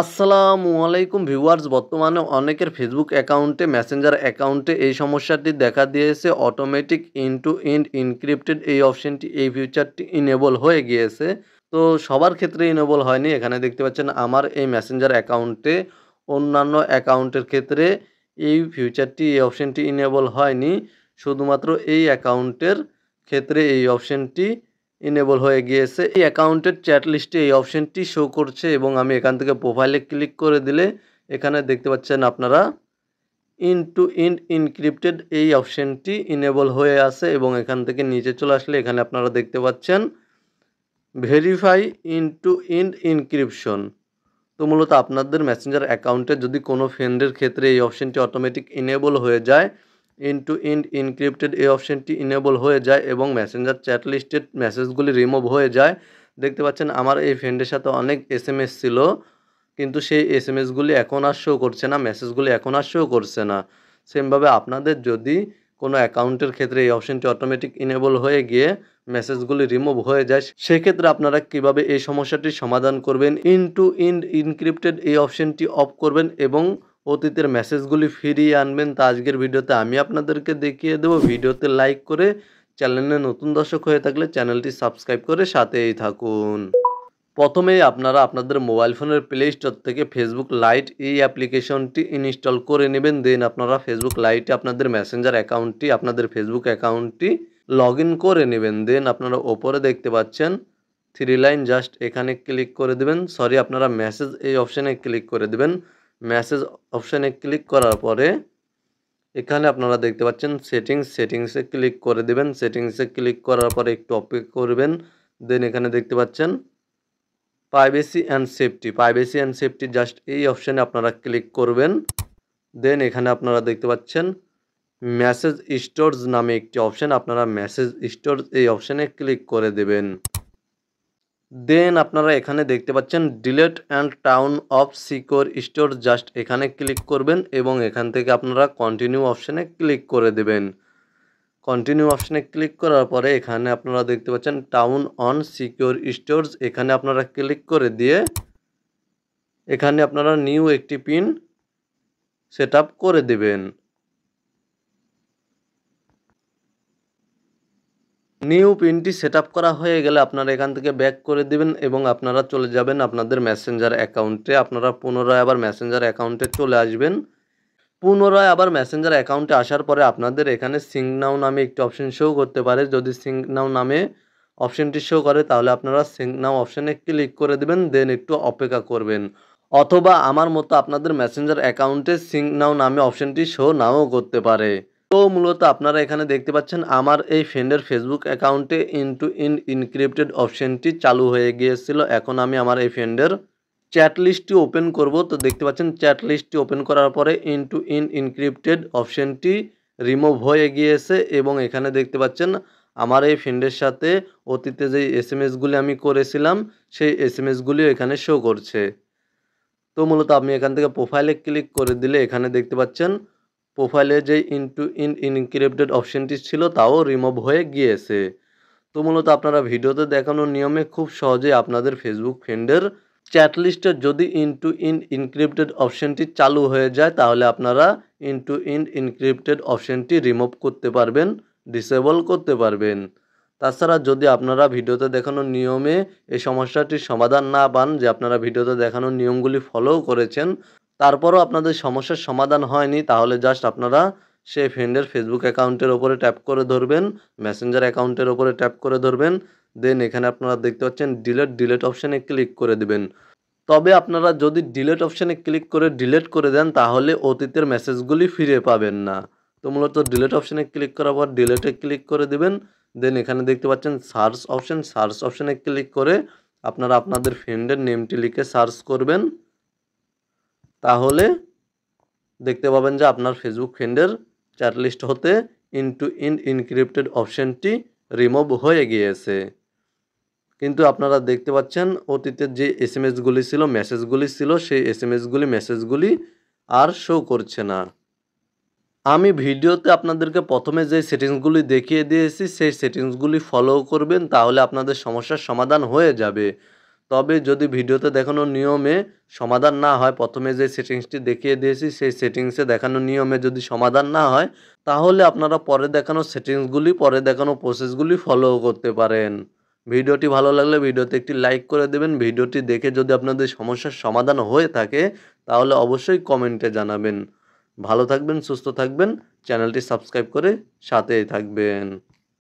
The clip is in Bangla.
আসসালামু আলাইকুম ভিউয়ার্স, বর্তমানে অনেকের ফেসবুক অ্যাকাউন্টে, মেসেঞ্জার অ্যাকাউন্টে এই সমস্যাটি দেখা দিয়েছে। Automatic end to end encrypted এই অপশনটি, এই ফিচারটি ইনেবল হয়ে গিয়েছে। তো সবার ক্ষেত্রে ইনেবল হয়নি। এখানে দেখতে পাচ্ছেন আমার এই মেসেঞ্জার অ্যাকাউন্টে, অন্যান্য অ্যাকাউন্টের ক্ষেত্রে এই ফিচারটি, এই অপশনটি ইনেবল হয়নি। শুধুমাত্র এই অ্যাকাউন্টের ক্ষেত্রে এই অপশনটি ইনেবল হয়ে গিয়েছে। এই অ্যাকাউন্টের চ্যাট লিস্টে এই অপশনটি শো করছে এবং আমি এখান থেকে প্রোফাইলে ক্লিক করে দিলে এখানে দেখতে পাচ্ছেন আপনারা ইন টু ইন্ড এনক্রিপ্টেড এই অপশনটি ইনেবল হয়ে আছে এবং এখান থেকে নিচে চলে আসলে এখানে আপনারা দেখতে পাচ্ছেন ভেরিফাই ইন টু ইন্ড এনক্রিপশন। তো মূলত আপনাদের মেসেঞ্জার অ্যাকাউন্টে যদি কোনো ফ্রেন্ডের ক্ষেত্রে এই অপশনটি অটোমেটিক ইনেবল হয়ে যায়, এন্ড টু এন্ড এনক্রিপ্টেড এই অপশনটি ইনেবল হয়ে যায় এবং মেসেঞ্জার চ্যাট লিস্টেড মেসেজগুলি রিমুভ হয়ে যায়। দেখতে পাচ্ছেন আমার এই ফ্রেন্ডের সাথে অনেক এসএমএস ছিল, কিন্তু সেই এসএমএসগুলি এখন আর শো করছে না, মেসেজগুলি এখন আর শো করছে না। সেমভাবে আপনাদের যদি কোনো অ্যাকাউন্টের ক্ষেত্রে এই অপশনটি অটোমেটিক ইনেবল হয়ে গিয়ে মেসেজগুলি রিমুভ হয়ে যায়, সেক্ষেত্রে আপনারা কিভাবে এই সমস্যাটির সমাধান করবেন, ইন টু ইন্ড এনক্রিপ্টেড এই অপশনটি অফ করবেন এবং অতীতের মেসেজগুলি ফিরিয়ে আনবেন, তা আজকের ভিডিওতে আমি আপনাদেরকে দেখিয়ে দেবো। ভিডিওতে লাইক করে, চ্যানেলে নতুন দর্শক হয়ে থাকলে চ্যানেলটি সাবস্ক্রাইব করে সাথেই থাকুন। প্রথমেই আপনারা আপনাদের মোবাইল ফোনের প্লে স্টোর থেকে ফেসবুক লাইট এই অ্যাপ্লিকেশনটি ইনস্টল করে নেবেন। দেন আপনারা ফেসবুক লাইটে আপনাদের মেসেঞ্জার অ্যাকাউন্টটি, আপনাদের ফেসবুক অ্যাকাউন্টটি লগ ইন করে নেবেন। দেন আপনারা ওপরে দেখতে পাচ্ছেন থ্রি লাইন, জাস্ট এখানে ক্লিক করে দেবেন। আপনারা মেসেজ এই অপশানে ক্লিক করে দেবেন। মেসেজ অপশানে ক্লিক করার পরে এখানে আপনারা দেখতে পাচ্ছেন সেটিংসে ক্লিক করে দেবেন। সেটিংসে ক্লিক করার পরে একটু অপেক্ষা করবেন। দেন এখানে দেখতে পাচ্ছেন প্রাইভেসি অ্যান্ড সেফটি জাস্ট এই অপশানে আপনারা ক্লিক করবেন। দেন এখানে আপনারা দেখতে পাচ্ছেন মেসেজ স্টোরস নামে একটি অপশান, আপনারা মেসেজ স্টোরস এই অপশানে ক্লিক করে দেবেন। দেন আপনারা এখানে দেখতে পাচ্ছেন delete and town of secure store, just এখানে ক্লিক করবেন এবং এখান থেকে আপনারা কন্টিনিউ অপশানে ক্লিক করে দেবেন। কন্টিনিউ অপশানে ক্লিক করার পরে এখানে আপনারা দেখতে পাচ্ছেন টাউন অন সিকিউর স্টোরস, এখানে আপনারা ক্লিক করে দিয়ে এখানে আপনারা নিউ একটি পিন সেট আপ করে দেবেন। নিউ পিনটি সেট আপ করা হয়ে গেলে আপনারা এখান থেকে ব্যাক করে দিবেন এবং আপনারা চলে যাবেন আপনাদের মেসেঞ্জার অ্যাকাউন্টে। আপনারা পুনরায় আবার মেসেঞ্জার অ্যাকাউন্টে চলে আসবেন। পুনরায় আবার মেসেঞ্জার অ্যাকাউন্টে আসার পরে আপনাদের এখানে সিঙ্ক নাও নামে একটি অপশন শো করতে পারে। যদি সিঙ্ক নাও নামে অপশনটি শো করে তাহলে আপনারা সিঙ্ক নাও অপশনে ক্লিক করে দেবেন। দেন একটু অপেক্ষা করবেন, অথবা আমার মতো আপনাদের মেসেঞ্জার অ্যাকাউন্টে সিঙ্ক নাও নামে অপশনটি শো নাও করতে পারে। তো মূলত আপনারা এখানে দেখতে পাচ্ছেন আমার এই ফ্রেন্ডের ফেসবুক অ্যাকাউন্টে ইন টু ইন্ড এনক্রিপ্টেড অপশনটি চালু হয়ে গিয়েছিল। এখন আমি আমার এই ফ্রেন্ডের চ্যাট লিস্টটি ওপেন করব। তো দেখতে পাচ্ছেন চ্যাট লিস্টটি ওপেন করার পরে ইন টু ইন্ড এনক্রিপ্টেড অপশনটি রিমুভ হয়ে গিয়েছে এবং এখানে দেখতে পাচ্ছেন আমার এই ফ্রেন্ডের সাথে অতীতে যেই এসএমএসগুলি আমি করেছিলাম সেই এসএমএসগুলিও এখানে শো করছে। তো মূলত আপনি এখান থেকে প্রোফাইলে ক্লিক করে দিলে এখানে দেখতে পাচ্ছেন প্রোফাইলে যে ইন টু ইন্ড এনক্রিপ্টেড অপশনটি ছিল তাও রিমুভ হয়ে গিয়েছে। তো মূলত আপনারা ভিডিওতে দেখানো নিয়মে খুব সহজে আপনাদের ফেসবুক ফ্রেন্ডের চ্যাট লিস্টে যদি ইন টু ইন্ড এনক্রিপ্টেড অপশনটি চালু হয়ে যায় তাহলে আপনারা ইন টু ইন্ড এনক্রিপ্টেড অপশনটি রিমুভ করতে পারবেন, ডিসেবল করতে পারবেন। তাছাড়া যদি আপনারা ভিডিওতে দেখানো নিয়মে এই সমস্যাটির সমাধান না পান, যে আপনারা ভিডিওতে দেখানো নিয়মগুলি ফলো করেছেন তারপরও আপনাদের সমস্যার সমাধান হয়নি, তাহলে জাস্ট আপনারা সেই ফ্রেন্ডের ফেসবুক অ্যাকাউন্টের ওপরে ট্যাপ করে ধরবেন, মেসেঞ্জার অ্যাকাউন্টের ওপরে ট্যাপ করে ধরবেন। দেন এখানে আপনারা দেখতে পাচ্ছেন ডিলেট অপশানে ক্লিক করে দেবেন। তবে আপনারা যদি ডিলেট অপশানে ক্লিক করে ডিলেট করে দেন তাহলে অতীতের মেসেজগুলি ফিরে পাবেন না। তো মূলত ডিলেট অপশানে ক্লিক করার পর ডিলেটে ক্লিক করে দেবেন। দেন এখানে দেখতে পাচ্ছেন সার্চ অপশানে ক্লিক করে আপনারা আপনাদের ফ্রেন্ডের নেমটি লিখে সার্চ করবেন। তাহলে দেখতে পাবেন যে আপনার ফেসবুক ফ্রেন্ডের চ্যাট লিস্ট হতে ইন টু ইন্ড এনক্রিপ্টেড অপশনটি রিমুভ হয়ে গিয়েছে। কিন্তু আপনারা দেখতে পাচ্ছেন অতীতের যে এসএমএসগুলি ছিল, মেসেজগুলি ছিল, সেই মেসেজগুলি আর শো করছে না। আমি ভিডিওতে আপনাদেরকে প্রথমে যে সেটিংসগুলি দেখিয়ে দিয়েছি সেই সেটিংসগুলি ফলো করবেন, তাহলে আপনাদের সমস্যার সমাধান হয়ে যাবে। তবে যদি ভিডিওতে দেখানো নিয়মে সমাধান না হয়, প্রথমে যে সেটিংসটি দেখিয়ে দিয়েছি সেই সেটিংসে দেখানো নিয়মে যদি সমাধান না হয়, তাহলে আপনারা পরে দেখানো সেটিংসগুলি, পরে দেখানো প্রসেসগুলি ফলো করতে পারেন। ভিডিওটি ভালো লাগলে ভিডিওতে একটি লাইক করে দেবেন। ভিডিওটি দেখে যদি আপনাদের সমস্যার সমাধান হয়ে থাকে তাহলে অবশ্যই কমেন্টে জানাবেন। ভালো থাকবেন, সুস্থ থাকবেন, চ্যানেলটি সাবস্ক্রাইব করে সাথেই থাকবেন।